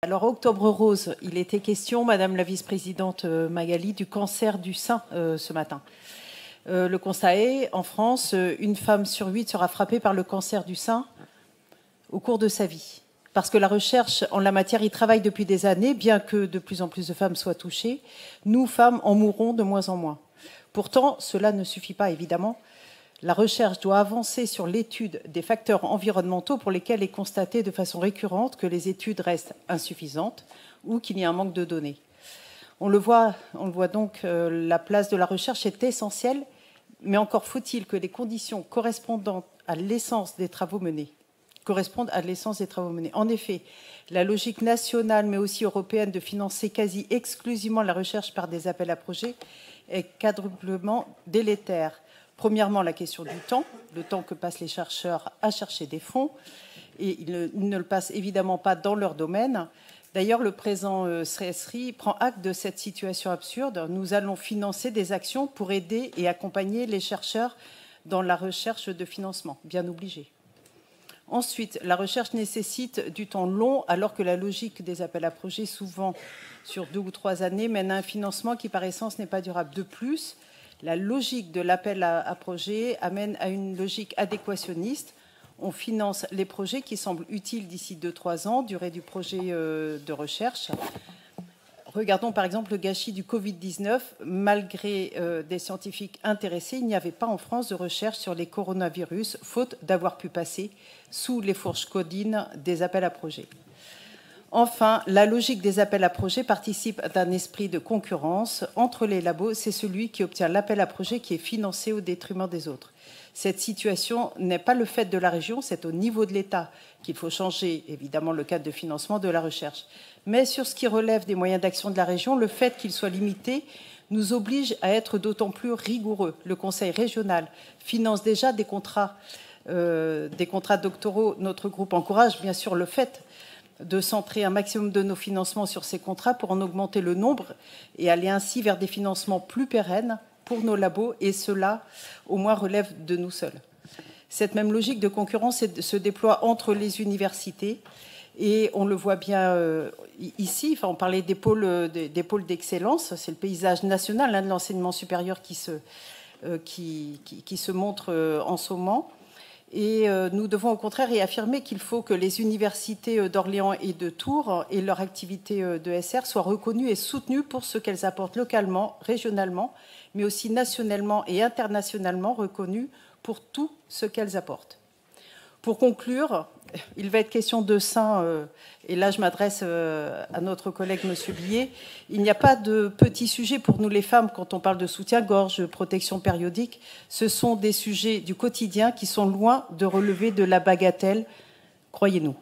Alors, Octobre Rose, il était question, Madame la vice-présidente Magali, du cancer du sein ce matin. Le constat est, en France, une femme sur 8 sera frappée par le cancer du sein au cours de sa vie. Parce que la recherche en la matière y travaille depuis des années, bien que de plus en plus de femmes soient touchées, nous, femmes, en mourrons de moins en moins. Pourtant, cela ne suffit pas, évidemment. La recherche doit avancer sur l'étude des facteurs environnementaux pour lesquels est constaté de façon récurrente que les études restent insuffisantes ou qu'il y a un manque de données. On le voit donc, la place de la recherche est essentielle, mais encore faut-il que les conditions correspondent à l'essence des travaux menés. En effet, la logique nationale, mais aussi européenne, de financer quasi exclusivement la recherche par des appels à projets est quadruplement délétère. Premièrement, la question du temps, le temps que passent les chercheurs à chercher des fonds, et ils ne le passent évidemment pas dans leur domaine. D'ailleurs, le présent SRI prend acte de cette situation absurde. Nous allons financer des actions pour aider et accompagner les chercheurs dans la recherche de financement, bien obligé. Ensuite, la recherche nécessite du temps long, alors que la logique des appels à projets, souvent sur 2 ou 3 années, mène à un financement qui, par essence, n'est pas durable. De plus, la logique de l'appel à projet amène à une logique adéquationniste. On finance les projets qui semblent utiles d'ici 2-3 ans, durée du projet de recherche. Regardons par exemple le gâchis du Covid-19. Malgré des scientifiques intéressés, il n'y avait pas en France de recherche sur les coronavirus, faute d'avoir pu passer sous les fourches codines des appels à projets. Enfin, la logique des appels à projets participe d'un esprit de concurrence entre les labos. C'est celui qui obtient l'appel à projet qui est financé au détriment des autres. Cette situation n'est pas le fait de la région, c'est au niveau de l'État qu'il faut changer, évidemment, le cadre de financement de la recherche. Mais sur ce qui relève des moyens d'action de la région, le fait qu'ils soient limités nous oblige à être d'autant plus rigoureux. Le Conseil régional finance déjà des contrats doctoraux. Notre groupe encourage bien sûr le fait de centrer un maximum de nos financements sur ces contrats pour en augmenter le nombre et aller ainsi vers des financements plus pérennes pour nos labos, et cela, au moins, relève de nous seuls. Cette même logique de concurrence se déploie entre les universités, et on le voit bien ici. Enfin, on parlait des pôles d'excellence, c'est le paysage national de l'enseignement supérieur qui se montre en ce moment. Et nous devons au contraire réaffirmer qu'il faut que les universités d'Orléans et de Tours et leur activité de SR soient reconnues et soutenues pour ce qu'elles apportent localement, régionalement, mais aussi nationalement et internationalement reconnues pour tout ce qu'elles apportent. Pour conclure, il va être question de sein, et là je m'adresse à notre collègue M. Billet. Il n'y a pas de petits sujets pour nous les femmes quand on parle de soutien-gorge, protection périodique. Ce sont des sujets du quotidien qui sont loin de relever de la bagatelle, croyez-nous.